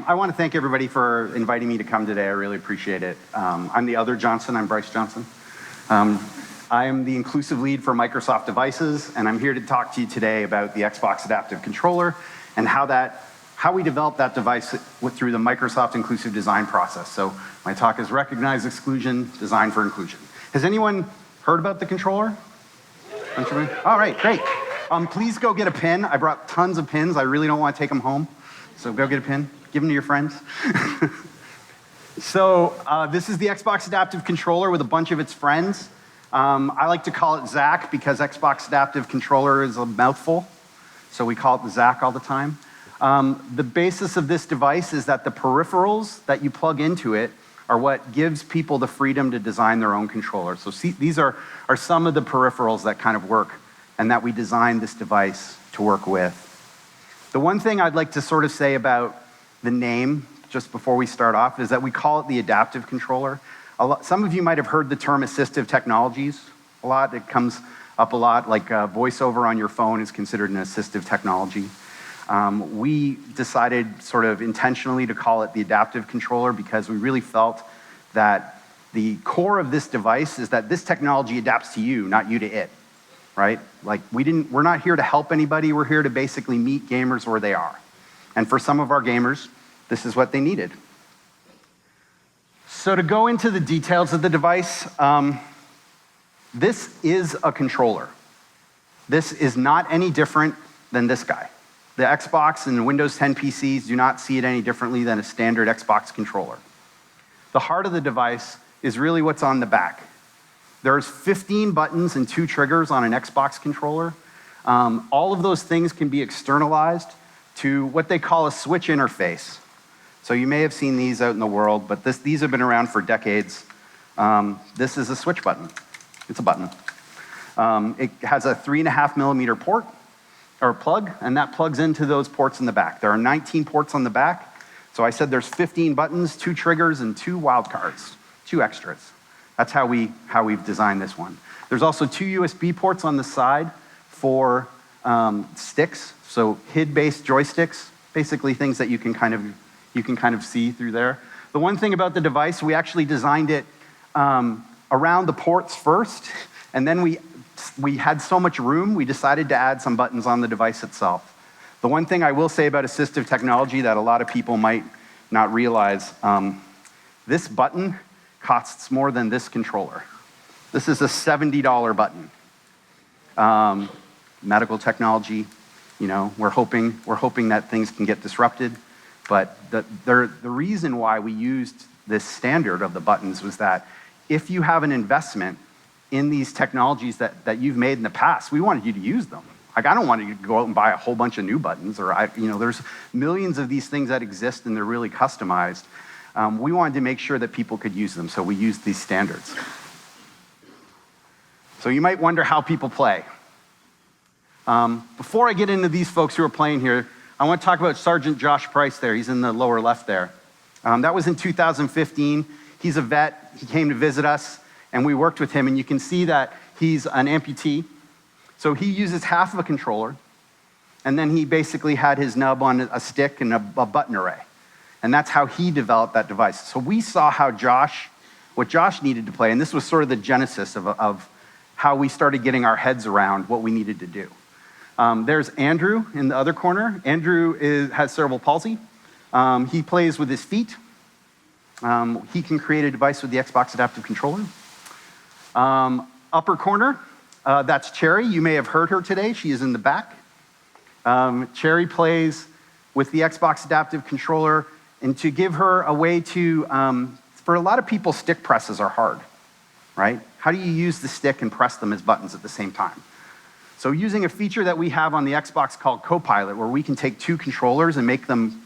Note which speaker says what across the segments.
Speaker 1: I want to thank everybody for inviting me to come today. I really appreciate it. I'm the other Johnson. I'm Bryce Johnson. I am the inclusive lead for Microsoft Devices, and I'm here to talk to you today about the Xbox Adaptive Controller and how we developed that device through the Microsoft inclusive design process. So my talk is Recognize Exclusion, Design for Inclusion. Has anyone heard about the controller? All right, great. Please go get a pin. I brought tons of pins. I really don't want to take them home. So go get a pin. Give them to your friends. So this is the Xbox Adaptive Controller with a bunch of its friends. I like to call it ZAC because Xbox Adaptive Controller is a mouthful. So we call it the ZAC all the time. The basis of this device is that the peripherals that you plug into it are what gives people the freedom to design their own controller. So see, these are some of the peripherals that kind of work and that we designed this device to work with. The one thing I'd like to sort of say about the name, just before we start off, is that we call it the adaptive controller. Some of you might have heard the term assistive technologies a lot. It comes up a lot, like voiceover on your phone is considered an assistive technology. We decided sort of intentionally to call it the adaptive controller because we really felt that the core of this device is that this technology adapts to you, not you to it, right? Like we're not here to help anybody, we're here to basically meet gamers where they are. And for some of our gamers, this is what they needed. So to go into the details of the device, this is a controller. This is not any different than this guy. The Xbox and Windows 10 PCs do not see it any differently than a standard Xbox controller. The heart of the device is really what's on the back. There's 15 buttons and 2 triggers on an Xbox controller. All of those things can be externalized to what they call a switch interface. So you may have seen these out in the world, but these have been around for decades. This is a switch button. It's a button. It has a 3.5 millimeter port, or plug, and that plugs into those ports in the back. There are 19 ports on the back. So I said there's 15 buttons, 2 triggers, and 2 wildcards, 2 extras. That's how we've designed this one. There's also 2 USB ports on the side for sticks, so HID-based joysticks, basically things that you can kind of see through there. The one thing about the device, we actually designed it around the ports first, and then we had so much room, we decided to add some buttons on the device itself. The one thing I will say about assistive technology that a lot of people might not realize, this button costs more than this controller. This is a $70 button. Medical technology, you know, we're hoping that things can get disrupted, but the reason why we used this standard of the buttons was that if you have an investment in these technologies that you've made in the past, we wanted you to use them. Like, I don't want you to go out and buy a whole bunch of new buttons, or there's millions of these things that exist and they're really customized. We wanted to make sure that people could use them, so we used these standards. So you might wonder how people play. Before I get into these folks who are playing here, I want to talk about Sergeant Josh Price there. He's in the lower left there. That was in 2015. He's a vet. He came to visit us, and we worked with him, and you can see that he's an amputee. So he uses half of a controller, and then he basically had his nub on a stick and a button array. And that's how he developed that device. So we saw what Josh needed to play, and this was sort of the genesis of how we started getting our heads around what we needed to do. There's Andrew in the other corner. Andrew has cerebral palsy. He plays with his feet. He can create a device with the Xbox Adaptive Controller. Upper corner, that's Cherry. You may have heard her today. She is in the back. Cherry plays with the Xbox Adaptive Controller, and to give her a way to, for a lot of people, stick presses are hard, right? How do you use the stick and press them as buttons at the same time? So using a feature that we have on the Xbox called Copilot, where we can take two controllers and make them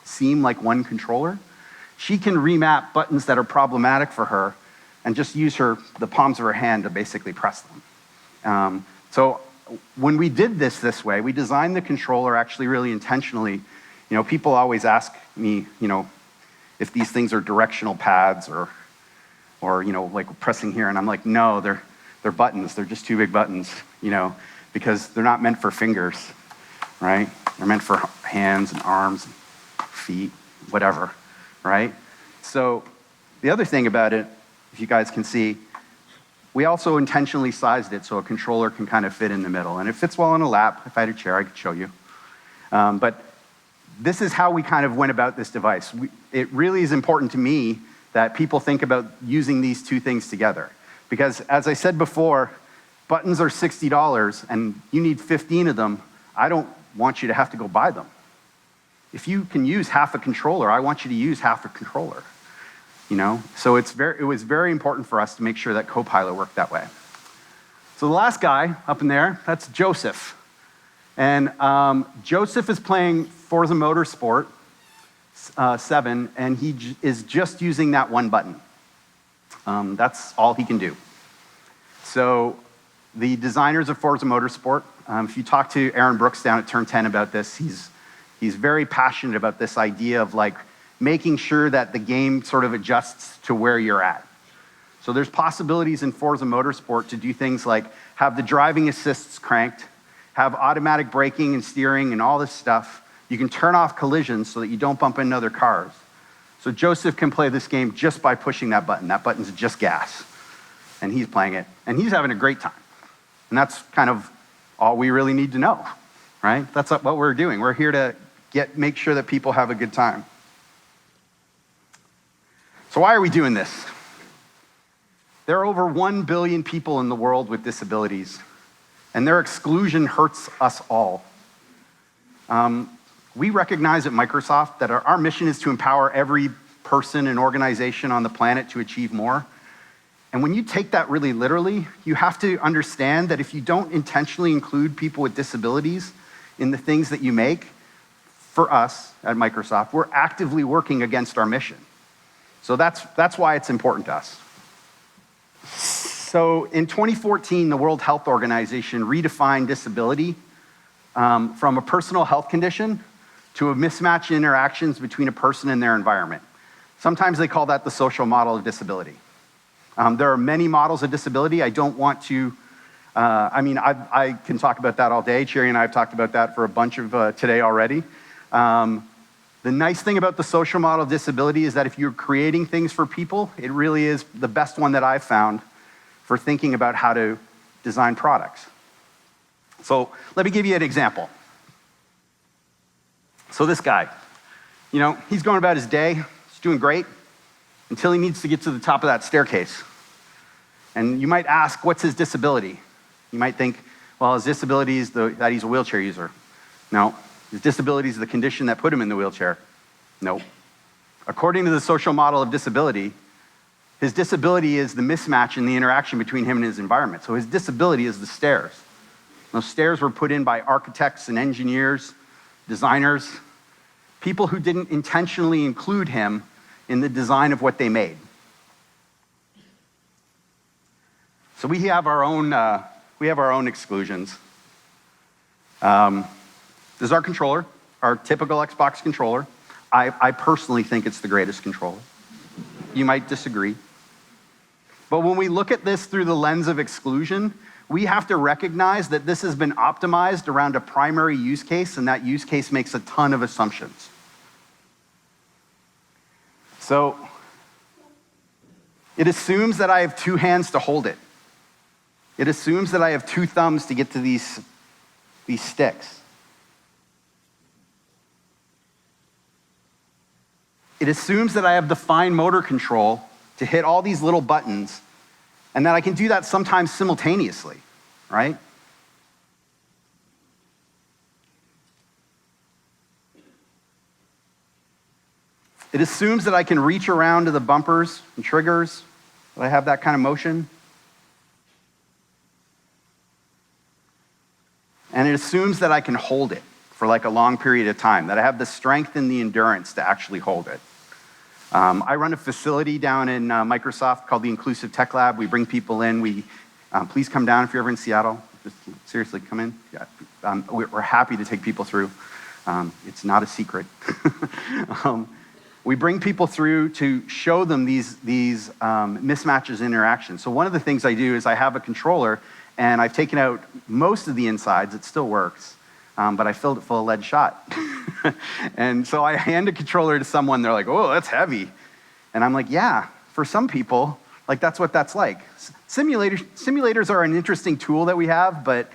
Speaker 1: seem like one controller, she can remap buttons that are problematic for her and just use the palms of her hand to basically press them. So when we did this way, we designed the controller actually really intentionally. People always ask me, if these things are directional pads or like pressing here, and I'm like, no, they're buttons. They're just two big buttons, because they're not meant for fingers, right? They're meant for hands and arms, and feet, whatever, right? So the other thing about it, if you guys can see, we also intentionally sized it so a controller can kind of fit in the middle. And it fits well on a lap. If I had a chair, I could show you. But this is how we kind of went about this device. It really is important to me that people think about using these two things together. Because as I said before, buttons are $60 and you need 15 of them. I don't want you to have to go buy them. If you can use half a controller, I want you to use half a controller. So it was very important for us to make sure that Copilot worked that way. So the last guy up in there, that's Joseph. And Joseph is playing Forza Motorsport 7, and he is just using that one button. That's all he can do. So the designers of Forza Motorsport, if you talk to Aaron Brooks down at Turn 10 about this, he's very passionate about this idea of like making sure that the game sort of adjusts to where you're at. So there's possibilities in Forza Motorsport to do things like have the driving assists cranked, have automatic braking and steering and all this stuff. You can turn off collisions so that you don't bump into other cars. So Joseph can play this game just by pushing that button. That button's just gas. And he's playing it, and he's having a great time. And that's kind of all we really need to know, right? That's what we're doing. We're here to make sure that people have a good time. So why are we doing this? There are over 1 billion people in the world with disabilities, and their exclusion hurts us all. We recognize at Microsoft that our mission is to empower every person and organization on the planet to achieve more. And when you take that really literally, you have to understand that if you don't intentionally include people with disabilities in the things that you make, for us at Microsoft, we're actively working against our mission. So that's why it's important to us. So in 2014, the World Health Organization redefined disability from a personal health condition to a mismatch in interactions between a person and their environment. Sometimes they call that the social model of disability. There are many models of disability. I don't want to, I can talk about that all day. Cherry and I have talked about that for a bunch of today already. The nice thing about the social model of disability is that if you're creating things for people, it really is the best one that I've found for thinking about how to design products. So let me give you an example. So this guy, he's going about his day, he's doing great, until he needs to get to the top of that staircase. And you might ask, what's his disability? You might think, well, his disability is that he's a wheelchair user. No. His disability is the condition that put him in the wheelchair. No. According to the social model of disability, his disability is the mismatch in the interaction between him and his environment. So his disability is the stairs. Those stairs were put in by architects and engineers, designers, people who didn't intentionally include him in the design of what they made. So we have our own exclusions. This is our controller, our typical Xbox controller. I personally think it's the greatest controller. You might disagree. But when we look at this through the lens of exclusion, we have to recognize that this has been optimized around a primary use case, and that use case makes a ton of assumptions. So it assumes that I have two hands to hold it. It assumes that I have two thumbs to get to these sticks. It assumes that I have the fine motor control to hit all these little buttons, and that I can do that sometimes simultaneously, right? It assumes that I can reach around to the bumpers and triggers, that I have that kind of motion. and it assumes that I can hold it for like a long period of time, that I have the strength and the endurance to actually hold it. I run a facility down in Microsoft called the Inclusive Tech Lab. We bring people in. Please come down if you're ever in Seattle. Just seriously, come in. Yeah. We're happy to take people through. It's not a secret. We bring people through to show them these mismatches in interaction. So one of the things I do is I have a controller, and I've taken out most of the insides. It still works, but I filled it full of lead shot. And so I hand a controller to someone. They're like, "Oh, that's heavy," and I'm like, "Yeah, for some people, like that's what that's like." Simulators are an interesting tool that we have, but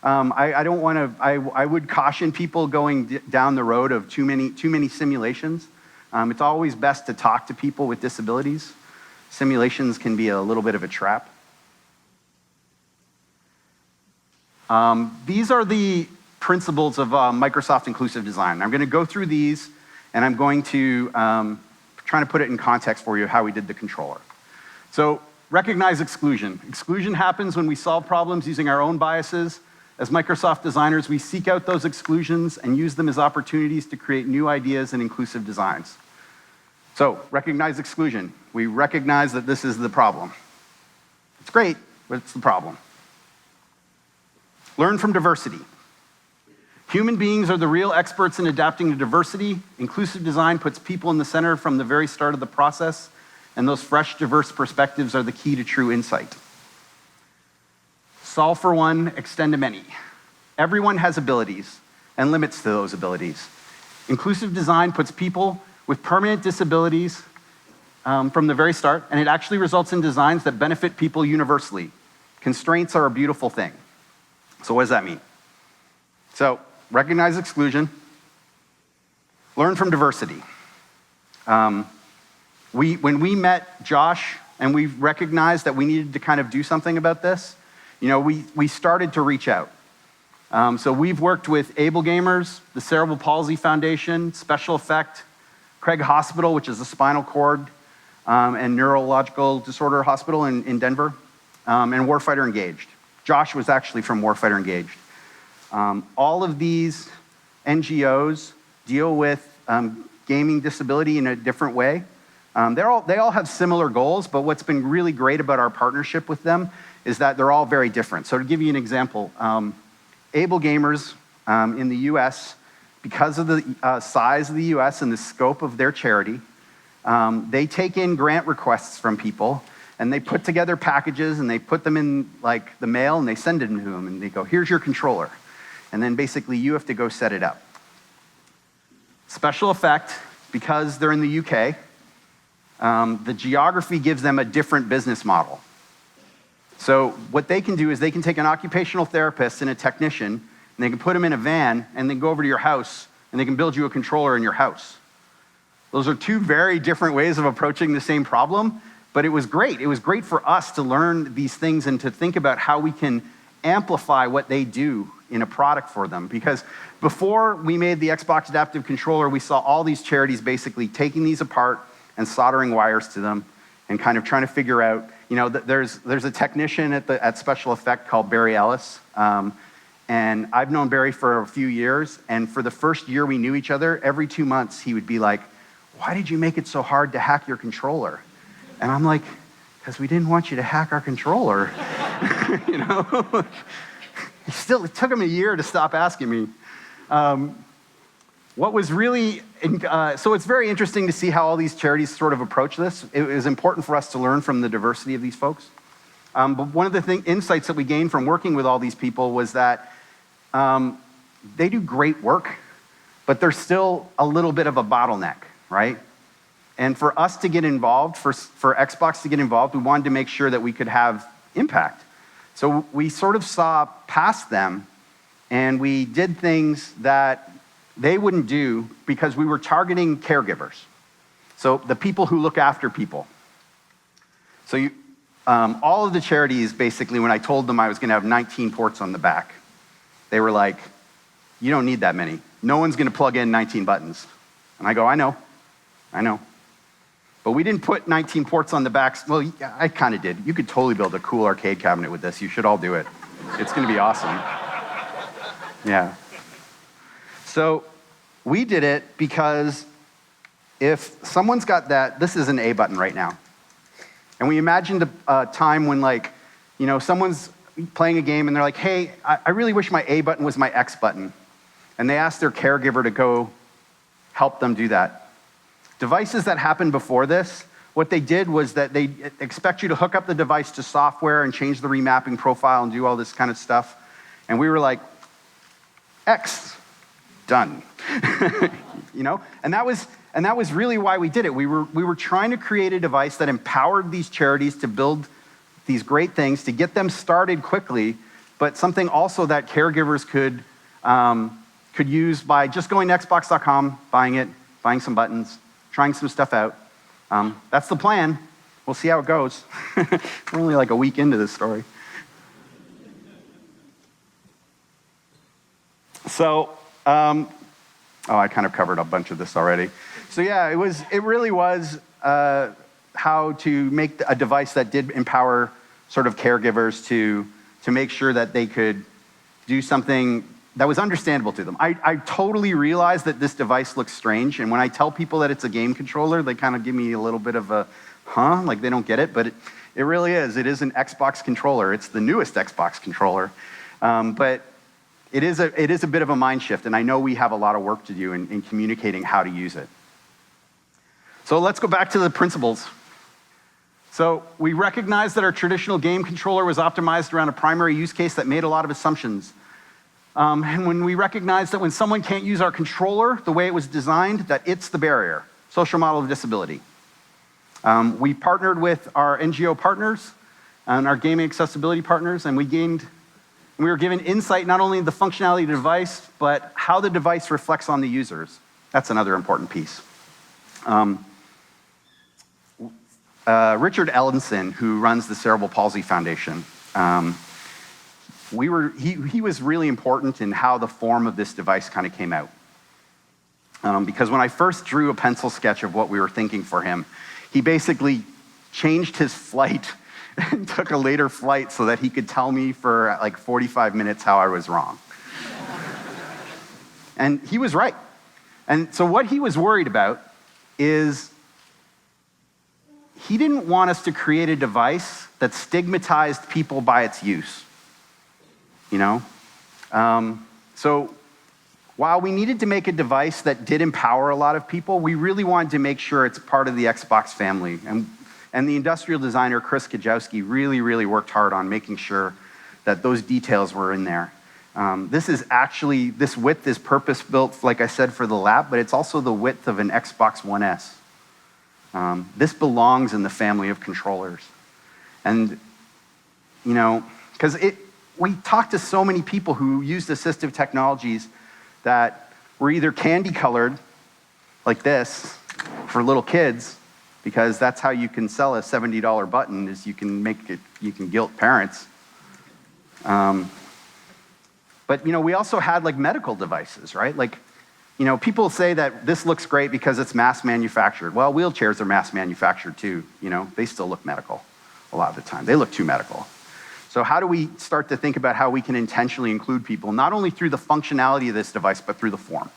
Speaker 1: I don't want to. I would caution people going down the road of too many simulations. It's always best to talk to people with disabilities. Simulations can be a little bit of a trap. These are the principles of Microsoft Inclusive Design. I'm going to go through these, and I'm going to try to put it in context for you how we did the controller. So recognize exclusion. Exclusion happens when we solve problems using our own biases. As Microsoft designers, we seek out those exclusions and use them as opportunities to create new ideas and inclusive designs. So recognize exclusion. We recognize that this is the problem. It's great, but it's the problem. Learn from diversity. Human beings are the real experts in adapting to diversity. Inclusive design puts people in the center from the very start of the process, and those fresh, diverse perspectives are the key to true insight. Solve for one, extend to many. Everyone has abilities and limits to those abilities. Inclusive design puts people with permanent disabilities from the very start, and it actually results in designs that benefit people universally. Constraints are a beautiful thing. So what does that mean? So recognize exclusion, learn from diversity. When we met Josh and we recognized that we needed to kind of do something about this, we started to reach out. So we've worked with Able Gamers, the Cerebral Palsy Foundation, Special Effect, Craig Hospital, which is a spinal cord and neurological disorder hospital in Denver, and Warfighter Engaged. Josh was actually from Warfighter Engaged. All of these NGOs deal with gaming disability in a different way. They all have similar goals, but what's been really great about our partnership with them is that they're all very different. So to give you an example, Able Gamers in the US, because of the size of the US and the scope of their charity, they take in grant requests from people, and they put together packages, and they put them in like the mail, and they send it to them, and they go, "Here's your controller." And then basically you have to go set it up. Special Effect, because they're in the UK, the geography gives them a different business model. So what they can do is they can take an occupational therapist and a technician, and they can put them in a van, and then go over to your house, and they can build you a controller in your house. Those are two very different ways of approaching the same problem, but it was great. It was great for us to learn these things and to think about how we can amplify what they do in a product for them. Because before we made the Xbox Adaptive Controller, we saw all these charities basically taking these apart and soldering wires to them and kind of trying to figure out, there's a technician at Special Effect called Barry Ellis. And I've known Barry for a few years, and for the first year we knew each other, every 2 months he would be like, "Why did you make it so hard to hack your controller?" And I'm like, "Because we didn't want you to hack our controller." It took him a year to stop asking me. What was really, so it's very interesting to see how all these charities sort of approach this. It was important for us to learn from the diversity of these folks. But one of the insights that we gained from working with all these people was that they do great work, but there's still a little bit of a bottleneck, right? And for us to get involved, for Xbox to get involved, we wanted to make sure that we could have impact. So we sort of saw past them, and we did things that they wouldn't do because we were targeting caregivers. So the people who look after people. So all of the charities, basically, when I told them I was going to have 19 ports on the back, they were like, "You don't need that many. No one's going to plug in 19 buttons." And I go, I know. But we didn't put 19 ports on the back. Well, I kind of did. You could totally build a cool arcade cabinet with this. You should all do it. It's going to be awesome. Yeah. So we did it because if someone's got that, this is an A button right now. And we imagined a time when someone's playing a game and they're like, hey, I really wish my A button was my X button. And they asked their caregiver to go help them do that. Devices that happened before this, what they did was that they expect you to hook up the device to software and change the remapping profile and do all this kind of stuff. And we were like, X, done. And that was really why we did it. We were trying to create a device that empowered these charities to build these great things, to get them started quickly, but something also that caregivers could use by just going to Xbox.com, buying some buttons, trying some stuff out. That's the plan. We'll see how it goes. We're only like a week into this story. So, I kind of covered a bunch of this already. So yeah, it really was how to make a device that did empower sort of caregivers to make sure that they could do something that was understandable to them. I totally realize that this device looks strange, and when I tell people that it's a game controller, they kind of give me a little bit of a, like they don't get it, but it really is. It is an Xbox controller. It's the newest Xbox controller. But it is a bit of a mind shift, and I know we have a lot of work to do in communicating how to use it. So let's go back to the principles. So we recognized that our traditional game controller was optimized around a primary use case that made a lot of assumptions. And when we recognized that when someone can't use our controller the way it was designed, that it's the barrier, social model of disability. We partnered with our NGO partners and our gaming accessibility partners, and we were given insight not only into the functionality of the device, but how the device reflects on the users. That's another important piece. Richard Ellenson, who runs the Cerebral Palsy Foundation, he was really important in how the form of this device kind of came out. Because when I first drew a pencil sketch of what we were thinking for him, he basically changed his flight and took a later flight so that he could tell me for like 45 minutes how I was wrong. And he was right. And so what he was worried about is he didn't want us to create a device that stigmatized people by its use. So while we needed to make a device that did empower a lot of people, we really wanted to make sure it's part of the Xbox family. And the industrial designer, Chris Kajowski, really, really worked hard on making sure that those details were in there. This width is purpose-built, like I said, for the lap, but it's also the width of an Xbox One S. This belongs in the family of controllers. And, because we talked to so many people who used assistive technologies that were either candy-colored, like this, for little kids, because that's how you can sell a $70 button, is you can guilt parents. But we also had like medical devices, right? Like, people say that this looks great because it's mass manufactured. Well, wheelchairs are mass manufactured too. They still look medical a lot of the time. They look too medical. So how do we start to think about how we can intentionally include people, not only through the functionality of this device, but through the form?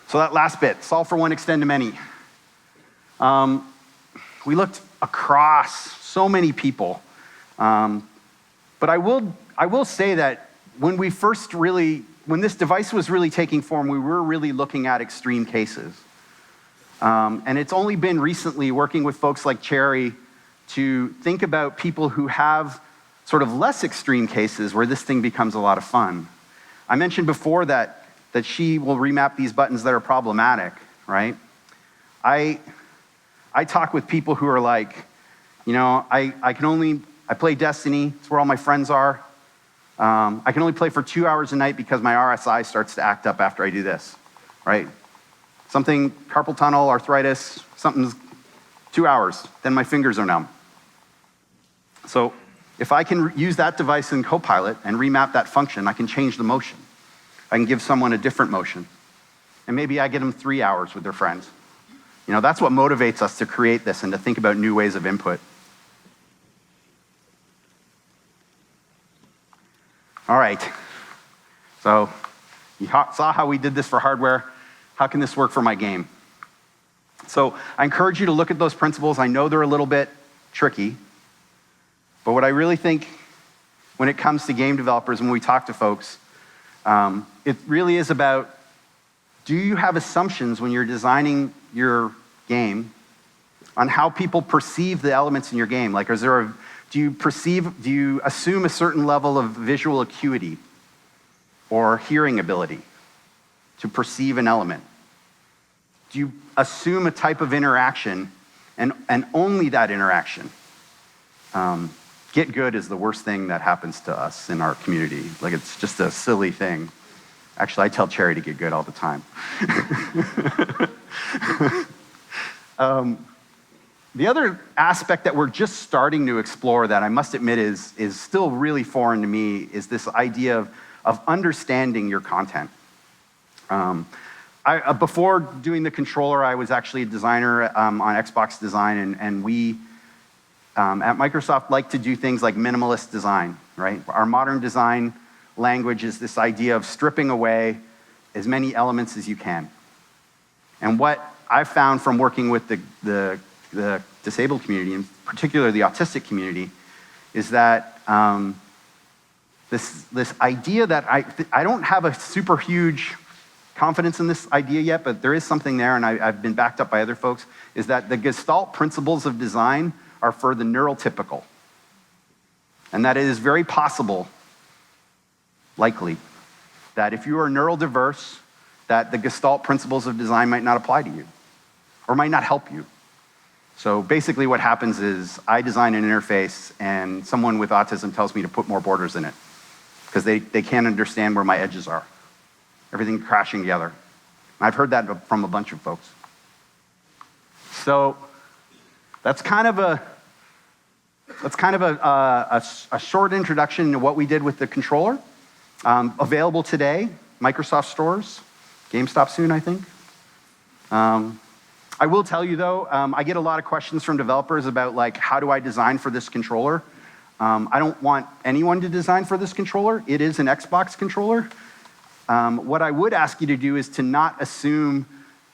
Speaker 1: So that last bit, solve for one, extend to many. We looked across so many people. But I will say that when this device was really taking form, we were really looking at extreme cases. And it's only been recently working with folks like Cherry to think about people who have sort of less extreme cases where this thing becomes a lot of fun. I mentioned before that she will remap these buttons that are problematic, right? I talk with people who are like, I play Destiny, it's where all my friends are. I can only play for 2 hours a night because my RSI starts to act up after I do this, right? Something, carpal tunnel, arthritis, something's 2 hours, then my fingers are numb. So if I can use that device in Copilot and remap that function, I can change the motion. I can give someone a different motion. And maybe I get them 3 hours with their friends. That's what motivates us to create this and to think about new ways of input. All right. So you saw how we did this for hardware. How can this work for my game? So I encourage you to look at those principles. I know they're a little bit tricky, but what I really think when it comes to game developers, when we talk to folks, it really is about, do you have assumptions when you're designing your game on how people perceive the elements in your game? Like, do you assume a certain level of visual acuity or hearing ability to perceive an element? Do you assume a type of interaction and only that interaction? Get good is the worst thing that happens to us in our community. Like, it's just a silly thing. Actually, I tell Cherry to get good all the time. The other aspect that we're just starting to explore that I must admit is still really foreign to me is this idea of understanding your content. Before doing the controller, I was actually a designer on Xbox design, and we at Microsoft like to do things like minimalist design, right? Our modern design language is this idea of stripping away as many elements as you can. And what I've found from working with the disabled community, in particular the autistic community, is that this idea that I don't have a super huge confidence in this idea yet, but there is something there, and I've been backed up by other folks, is that the Gestalt principles of design are for the neurotypical. And that it is very possible, likely, that if you are neurodiverse, that the Gestalt principles of design might not apply to you, or might not help you. So basically what happens is I design an interface and someone with autism tells me to put more borders in it because they can't understand where my edges are. Everything crashing together. I've heard that from a bunch of folks. So that's kind of a short introduction to what we did with the controller. Available today, Microsoft stores, GameStop soon, I think. I will tell you though, I get a lot of questions from developers about like, how do I design for this controller? I don't want anyone to design for this controller. It is an Xbox controller. What I would ask you to do is to not assume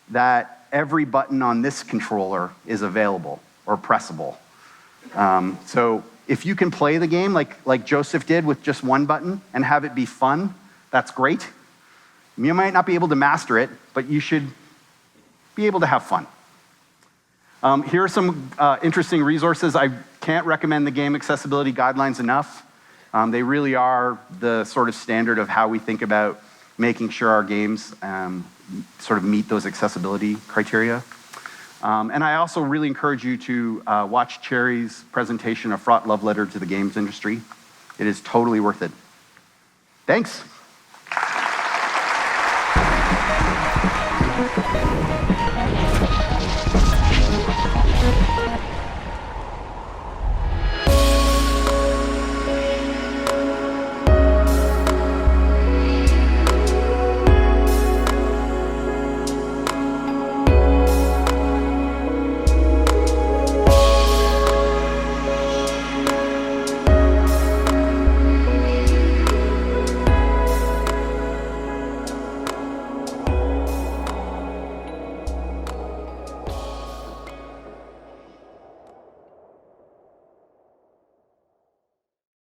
Speaker 1: that every button on this controller is available or pressable. So if you can play the game like Joseph did with just one button and have it be fun, that's great. You might not be able to master it, but you should be able to have fun. Here are some interesting resources. I can't recommend the game accessibility guidelines enough. They really are the sort of standard of how we think about making sure our games sort of meet those accessibility criteria. And I also really encourage you to watch Cherry's presentation, A Fraught Love Letter to the Games Industry. It is totally worth it. Thanks.